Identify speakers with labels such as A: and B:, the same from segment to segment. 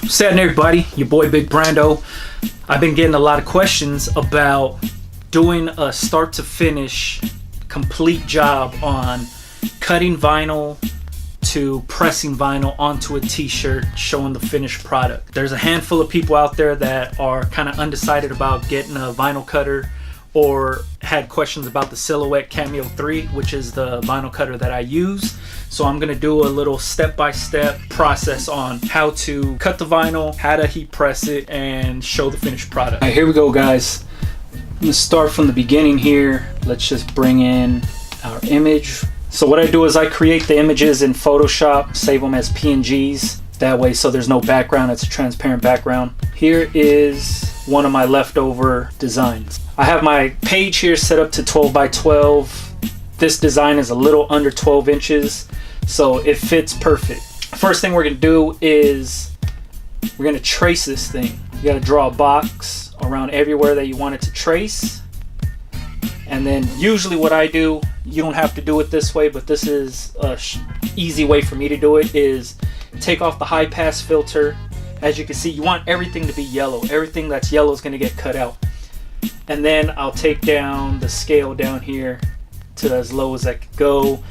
A: What's happening, everybody? Your boy Big Brando. I've been getting a lot of questions about doing a start to finish complete job on cutting vinyl to pressing vinyl onto a t-shirt showing the finished product. There's a handful of people out there that are kind of undecided about getting a vinyl cutter or had questions about the Silhouette Cameo 3, which is the vinyl cutter that I use. So I'm gonna do a little step-by-step process on how to cut the vinyl, how to heat press it, and show the finished product. All right, here we go, guys. I'm gonna start from the beginning here. Let's just bring in our image. So what I do is I create the images in Photoshop, save them as PNGs. That way, so there's no background, it's a transparent background. Here is one of my leftover designs. I have my page here set up to 12 by 12. This design is a little under 12 inches, so it fits perfect. First thing we're gonna do is we're gonna trace this thing. You gotta draw a box around everywhere that you want it to trace. And then usually what I do, you don't have to do it this way, but this is a easy way for me to do it, is take off the high pass filter. As you can see, you want everything to be yellow. Everything that's yellow is gonna get cut out. And then I'll take down the scale down here to as low as I could go.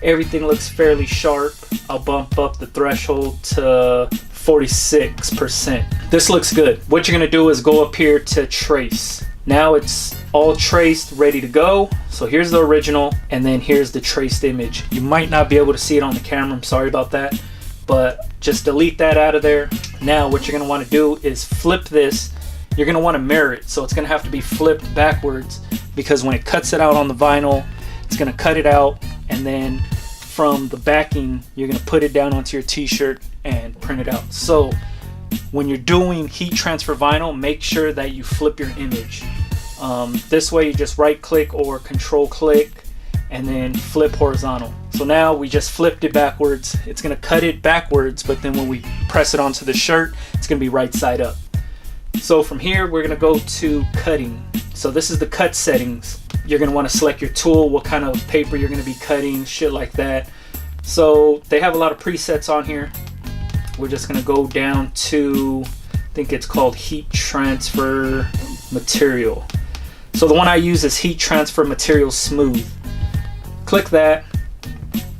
A: Everything looks fairly sharp. I'll bump up the threshold to 46%. This looks good. What you're gonna do is go up here to trace. Now it's all traced, ready to go. So here's the original, and then here's the traced image. You might not be able to see it on the camera, I'm sorry about that, but just delete that out of there. Now what you're gonna wanna do is flip this. You're gonna wanna mirror it, so it's gonna have to be flipped backwards, because when it cuts it out on the vinyl, it's gonna cut it out, and then from the backing, you're gonna put it down onto your t-shirt and print it out. So when you're doing heat transfer vinyl, make sure that you flip your image. This way you just right click or control click and then flip horizontal. So now we just flipped it backwards. It's gonna cut it backwards, but then when we press it onto the shirt, it's gonna be right side up. So from here, we're gonna go to cutting. So this is the cut settings. You're gonna wanna select your tool, what kind of paper you're gonna be cutting, shit like that. So they have a lot of presets on here. We're just gonna go down to, I think it's called heat transfer material. So the one I use is heat transfer material smooth. Click that,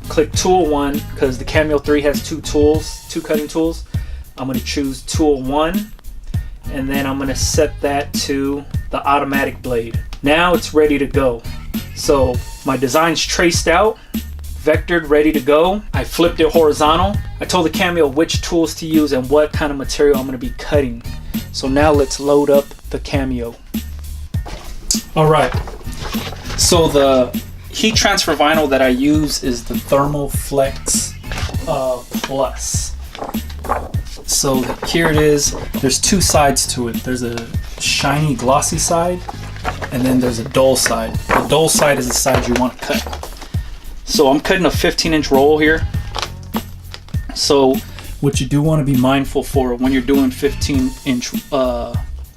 A: click tool 1, because the Cameo 3 has two cutting tools. I'm gonna choose tool 1, and then I'm gonna set that to the automatic blade. Now it's ready to go. So my design's traced out, vectored, ready to go. I flipped it horizontal. I told the Cameo which tools to use and what kind of material I'm gonna be cutting. So now let's load up the Cameo. All right, so the heat transfer vinyl that I use is the Thermal Flex Plus. So here it is. There's two sides to it. There's a shiny glossy side, and then there's a dull side. The dull side is the side you want to cut. So I'm cutting a 15-inch roll here. So what you do want to be mindful for when you're doing 15-inch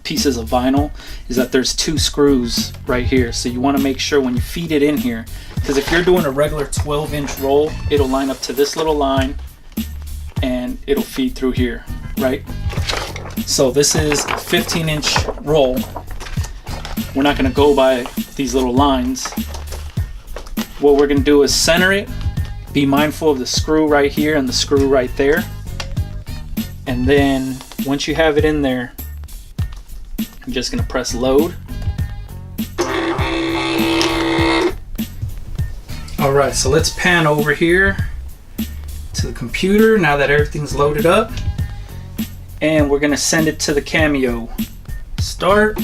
A: pieces of vinyl is that there's two screws right here. So you want to make sure when you feed it in here, because if you're doing a regular 12-inch roll, it'll line up to this little line and it'll feed through here, right? So this is a 15-inch roll. We're not going to go by these little lines. What we're going to do is center it, be mindful of the screw right here and the screw right there, and then once you have it in there, I'm just going to press load. Alright, so let's pan over here to the computer now that everything's loaded up, and we're going to send it to the Cameo. Start.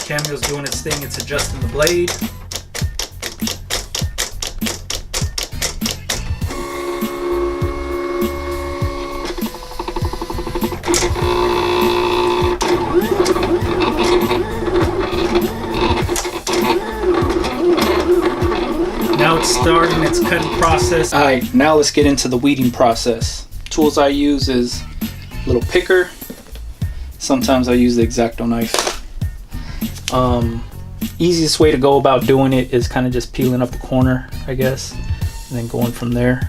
A: Cameo's doing its thing, it's adjusting the blade. Now it's starting its cutting process. Alright, now let's get into the weeding process. Tools I use is a little picker. Sometimes I use the X-Acto knife. Easiest way to go about doing it is kind of just peeling up a corner, I guess, and then going from there.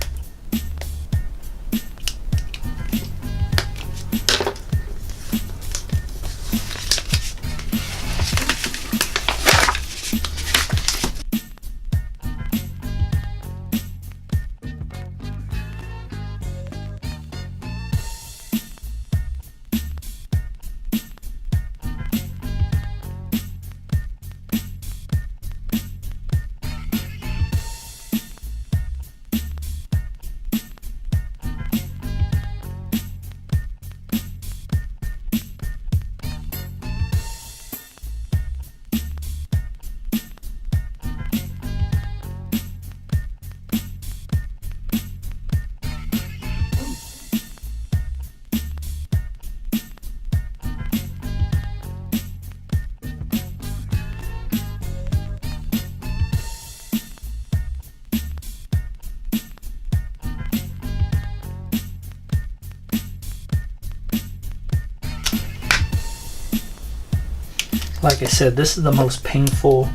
A: like I said, this is the most painful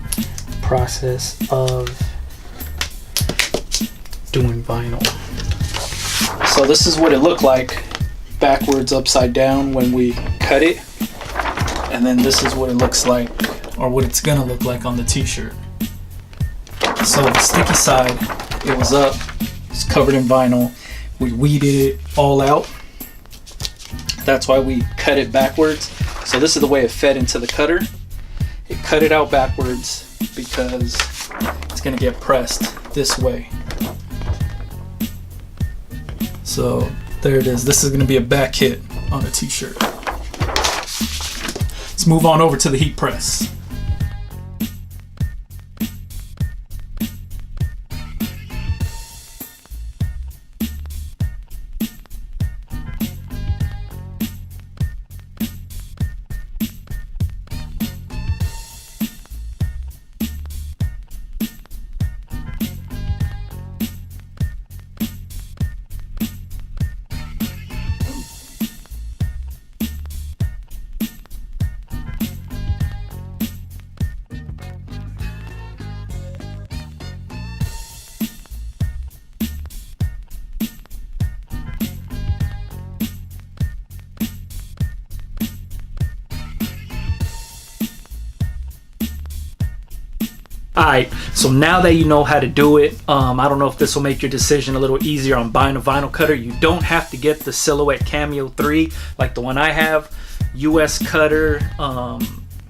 A: process of doing vinyl. So this is what it looked like backwards, upside down when we cut it. And then this is what it looks like, or what it's gonna look like on the t-shirt. So the sticky side, it was up, it's covered in vinyl. We weeded it all out. That's why we cut it backwards. So this is the way it fed into the cutter. It cut it out backwards because it's gonna get pressed this way. So there it is. This is gonna be a back hit on a t-shirt. Let's move on over to the heat press. Alright, so now that you know how to do it, I don't know if this will make your decision a little easier on buying a vinyl cutter. You don't have to get the Silhouette Cameo 3 like the one I have. US cutter,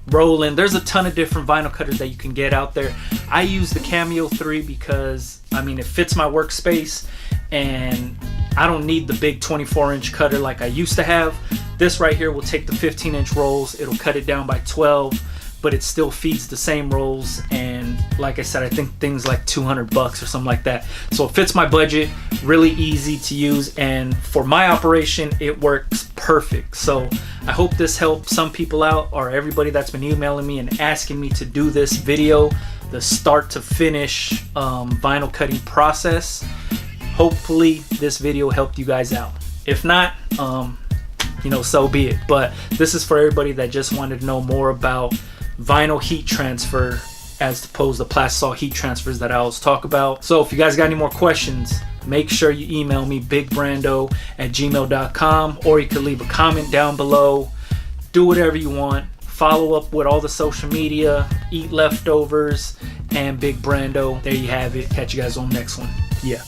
A: Roland. There's a ton of different vinyl cutters that you can get out there. I use the Cameo 3 because, I mean, it fits my workspace and I don't need the big 24-inch cutter like I used to have. This right here will take the 15-inch rolls. It'll cut it down by 12. But it still feeds the same rolls, and like I said, I think things like $200 or something like that. So it fits my budget, really easy to use, and for my operation it works perfect. So I hope this helped some people out, or everybody that's been emailing me and asking me to do this video, the start to finish vinyl cutting process. Hopefully this video helped you guys out. If not, you know, so be it. But this is for everybody that just wanted to know more about vinyl heat transfer as opposed to plastisol heat transfers that I always talk about. So if you guys got any more questions, make sure you email me bigbrando@gmail.com, or you can leave a comment down below. Do whatever you want. Follow up with all the social media, Eat Leftovers, and Big Brando. There you have it. Catch you guys on the next one. Yeah.